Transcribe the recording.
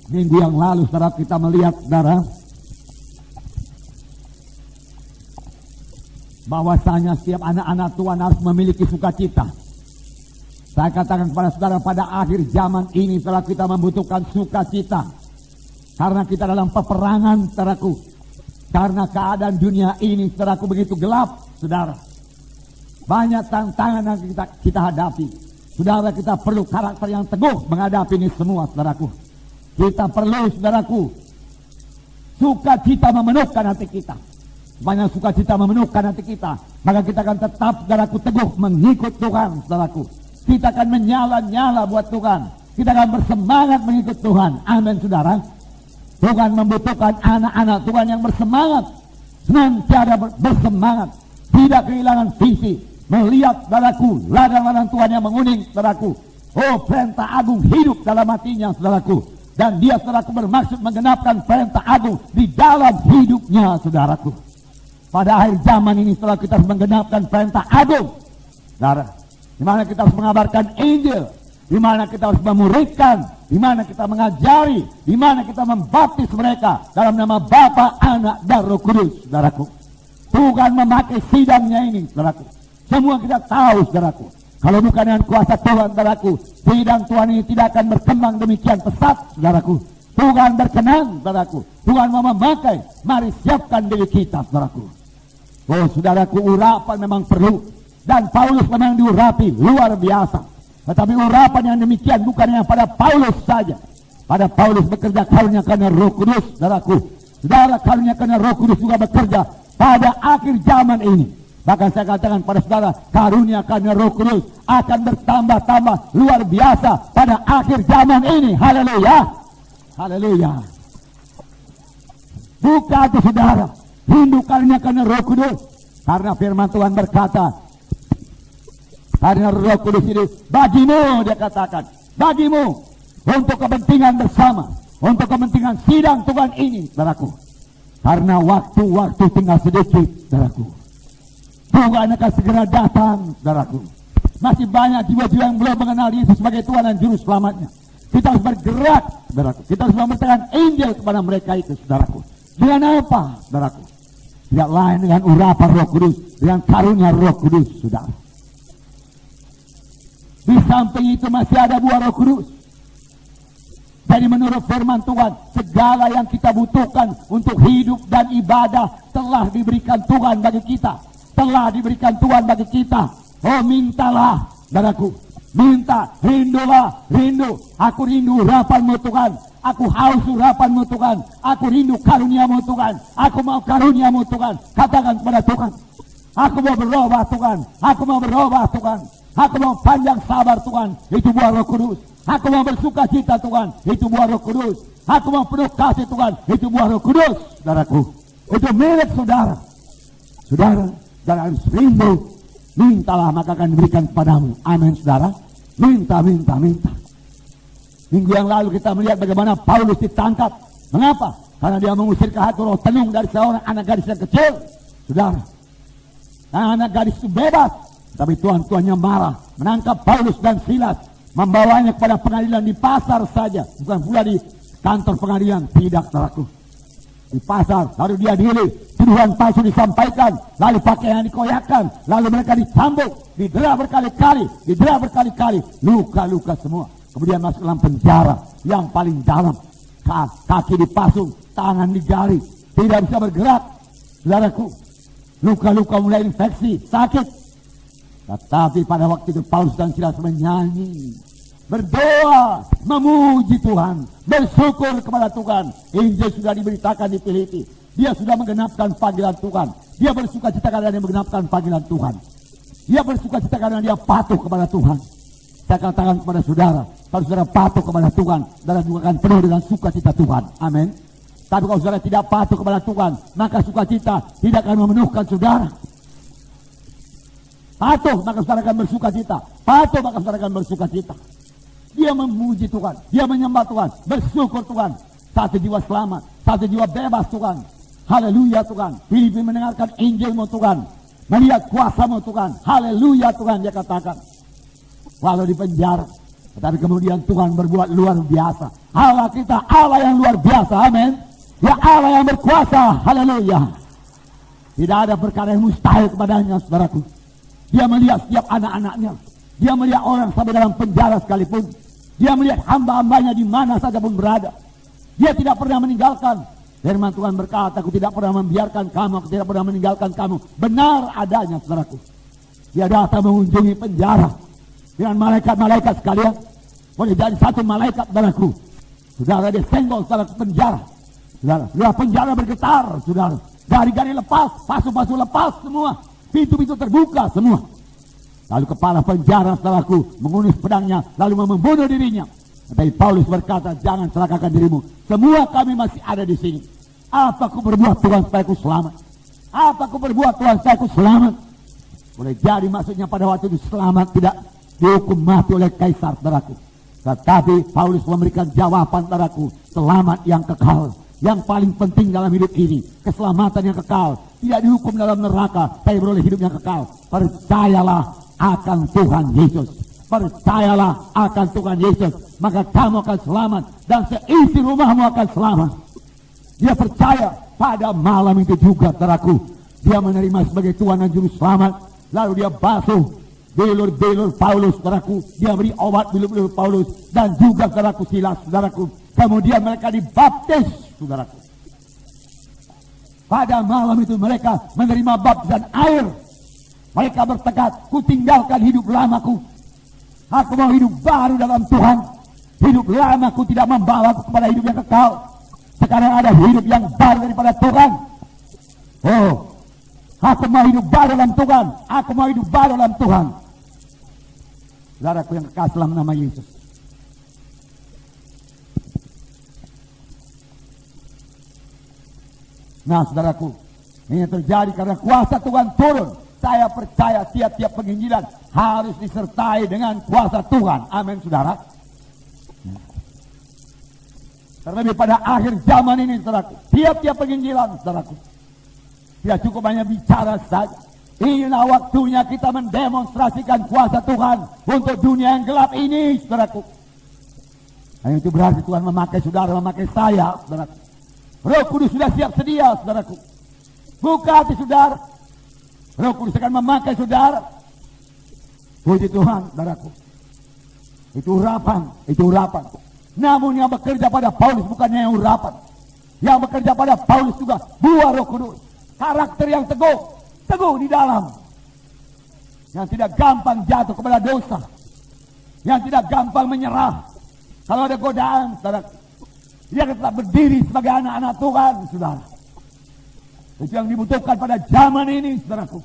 Minggu yang lalu saudara kita melihat saudara bahwasanya setiap anak-anak Tuhan harus memiliki sukacita. Saya katakan kepada saudara, pada akhir zaman ini saudara kita membutuhkan sukacita. Karena kita dalam peperangan saudaraku. Karena keadaan dunia ini saudaraku begitu gelap saudara. Banyak tantangan yang kita hadapi. Saudara, kita perlu karakter yang teguh menghadapi ini semua saudaraku. Kita perlu saudaraku sukacita memenuhkan hati kita. Banyak sukacita memenuhkan hati kita, maka kita akan tetap saudaraku teguh mengikut Tuhan saudaraku. Kita akan menyala-nyala buat Tuhan. Kita akan bersemangat mengikut Tuhan. Amin saudara. Tuhan membutuhkan anak-anak Tuhan yang bersemangat, senantiasa bersemangat, tidak kehilangan visi, melihat saudaraku ladang-ladang Tuhan yang menguning saudaraku. Oh, perintah agung hidup dalam hatinya saudaraku, dan dia saudaraku bermaksud menggenapkan perintah agung di dalam hidupnya saudaraku. Pada akhir zaman ini saudara kita harus menggenapkan perintah agung saudara, di mana kita harus mengabarkan Injil, di mana kita harus memuridkan, di mana kita mengajari, di mana kita membaptis mereka dalam nama Bapa, Anak, dan Roh Kudus saudaraku. Tuhan memakai sidangnya ini saudaraku. Semua kita tahu saudaraku, kalau bukan dengan kuasa Tuhan saudaraku, sidang Tuhan ini tidak akan berkembang demikian pesat saudaraku. Tuhan berkenan saudaraku, Tuhan mau memakai, mari siapkan diri kita saudaraku. Oh saudaraku, urapan memang perlu, dan Paulus memang diurapi luar biasa. Tetapi urapan yang demikian bukan yang pada Paulus saja. Pada Paulus bekerja karunia karena Roh Kudus saudaraku. Saudara, karunia karena Roh Kudus juga bekerja pada akhir zaman ini. Bahkan saya katakan pada saudara, karunia karena Roh Kudus akan bertambah-tambah luar biasa pada akhir zaman ini. Haleluya, haleluya. Buka hati saudara, rindu karunia karena Roh Kudus. Karena firman Tuhan berkata, karena Roh Kudus ini bagimu, dia katakan, bagimu, untuk kepentingan bersama, untuk kepentingan sidang Tuhan ini saudaraku. Karena waktu-waktu tinggal sedikit saudaraku. Tuhan akan segera datang saudaraku. Masih banyak jiwa-jiwa yang belum mengenal Yesus sebagai Tuhan dan Juru Selamatnya. Kita harus bergerak saudaraku. Kita harus memberitakan Injil kepada mereka itu saudaraku. Dengan apa saudaraku? Tidak lain dengan urapan Roh Kudus, dengan karunia Roh Kudus saudara. Di samping itu masih ada buah Roh Kudus. Jadi menurut firman Tuhan, segala yang kita butuhkan untuk hidup dan ibadah telah diberikan Tuhan bagi kita. Telah diberikan Tuhan bagi kita. Oh, mintalah saudaraku, minta, rindulah, rindu. Aku rindu urapan-Mu Tuhan. Aku haus urapan-Mu Tuhan. Aku rindu karunia-Mu Tuhan. Aku mau karunia-Mu Tuhan. Katakan kepada Tuhan, aku mau berubah Tuhan. Aku mau berubah Tuhan. Aku mau panjang sabar Tuhan. Itu buah Roh Kudus. Aku mau bersuka cita Tuhan. Itu buah Roh Kudus. Aku mau penuh kasih Tuhan. Itu buah Roh Kudus saudaraku. Itu milik saudara. Saudara, saudara harus rindu. Mintalah maka akan diberikan kepadamu. Amin saudara. Minta, minta, minta. Minggu yang lalu kita melihat bagaimana Paulus ditangkap. Mengapa? Karena dia mengusir ke hati roh tenung dari seorang anak gadis yang kecil. Saudara, anak gadis itu bebas. Tapi tuan-tuannya marah, menangkap Paulus dan Silas, membawanya kepada pengadilan di pasar saja, bukan pula di kantor pengadilan. Tidak saudaraku, di pasar. Lalu dia diri, tuduhan palsu disampaikan, lalu pakaian dikoyakkan, lalu mereka dicambuk, didera berkali-kali, luka-luka semua. Kemudian masuk dalam penjara yang paling dalam, kaki dipasung, tangan digali, tidak bisa bergerak. Saudaraku, luka-luka mulai infeksi, sakit. Tetapi pada waktu itu Paulus dan Silas menyanyi, berdoa, memuji Tuhan, bersyukur kepada Tuhan. Injil sudah diberitakan di Filipi. Dia sudah menggenapkan panggilan Tuhan. Dia bersuka cita karena dia menggenapkan panggilan Tuhan. Dia bersuka cita karena dia patuh kepada Tuhan. Saya katakan kepada saudara, kalau saudara patuh kepada Tuhan, saudara juga akan penuh dengan sukacita Tuhan. Amin. Tapi kalau saudara tidak patuh kepada Tuhan, maka sukacita tidak akan memenuhkan saudara. Patuh maka saudara akan bersuka cita. Patuh maka saudara akan bersuka cita. Dia memuji Tuhan, dia menyembah Tuhan, bersyukur Tuhan. Satu jiwa selamat, satu jiwa bebas Tuhan. Haleluya Tuhan. Filipi mendengarkan Injil-Mu Tuhan, melihat kuasa-Mu Tuhan. Haleluya Tuhan, dia katakan. Walau di penjara, Tetapi kemudian Tuhan berbuat luar biasa. Allah kita Allah yang luar biasa, amin. Ya Allah yang berkuasa, haleluya. Tidak ada perkara yang mustahil kepadanya, saudaraku. Dia melihat setiap anak-anaknya. Dia melihat orang sampai dalam penjara sekalipun. Dia melihat hamba-hambanya di mana saja pun berada. Dia tidak pernah meninggalkan. Firman Tuhan berkata, aku tidak pernah membiarkan kamu, aku tidak pernah meninggalkan kamu. Benar adanya, saudaraku. Dia datang mengunjungi penjara dengan malaikat-malaikat sekalian. Boleh jadi satu malaikat, saudaraku. Saudara, dia senggol saudara ke penjara. Saudara, penjara bergetar, saudara. Gari-gari lepas, pasu-pasu lepas semua. Pintu-pintu terbuka semua. Lalu kepala penjara, saudaraku, mengunus pedangnya, lalu membunuh dirinya. Tapi Paulus berkata, jangan celakakan dirimu. Semua kami masih ada di sini. Apa aku berbuat Tuhan supaya aku selamat? Apa aku berbuat Tuhan supaya aku selamat? Boleh jadi maksudnya pada waktu itu selamat tidak dihukum mati oleh kaisar, saudaraku. Tetapi Paulus memberikan jawaban, saudaraku, selamat yang kekal. Yang paling penting dalam hidup ini, keselamatan yang kekal. Tidak dihukum dalam neraka, tapi beroleh hidup yang kekal. Percayalah akan Tuhan Yesus. Percayalah akan Tuhan Yesus, maka kamu akan selamat dan seisi rumahmu akan selamat. Dia percaya pada malam itu juga, saudaraku, dia menerima sebagai Tuhan dan Juru Selamat. Lalu dia basuh belur-belur Paulus, saudaraku. Dia beri obat belur-belur Paulus dan juga, saudaraku, Silas, saudaraku. Kemudian mereka dibaptis, saudaraku. Pada malam itu mereka menerima baptisan air. Mereka bertekad, ku tinggalkan hidup lamaku. Aku mau hidup baru dalam Tuhan. Hidup lamaku tidak membawa aku kepada hidup yang kekal. Sekarang ada hidup yang baru daripada Tuhan. Oh, aku mau hidup baru dalam Tuhan. Aku mau hidup baru dalam Tuhan. Saudaraku yang kekal dalam nama Yesus. Nah, saudaraku, ini terjadi karena kuasa Tuhan turun. Saya percaya tiap-tiap penginjilan harus disertai dengan kuasa Tuhan. Amin, saudara. Terlebih pada akhir zaman ini, saudaraku, tiap-tiap penginjilan, saudaraku, tidak cukup hanya bicara saja. Inilah waktunya kita mendemonstrasikan kuasa Tuhan untuk dunia yang gelap ini, saudaraku. Dan itu berarti Tuhan memakai saudara, memakai saya, saudaraku. Roh Kudus sudah siap sedia, saudaraku. Buka hati saudara. Roh Kudus akan memakai saudara. Puji Tuhan, saudaraku. Itu urapan. Namun yang bekerja pada Paulus bukannya yang urapan. Yang bekerja pada Paulus juga buah Roh Kudus. Karakter yang teguh di dalam. Yang tidak gampang jatuh kepada dosa. Yang tidak gampang menyerah. Kalau ada godaan, saudaraku, dia akan tetap berdiri sebagai anak-anak Tuhan, saudara. Itu yang dibutuhkan pada zaman ini, saudaraku.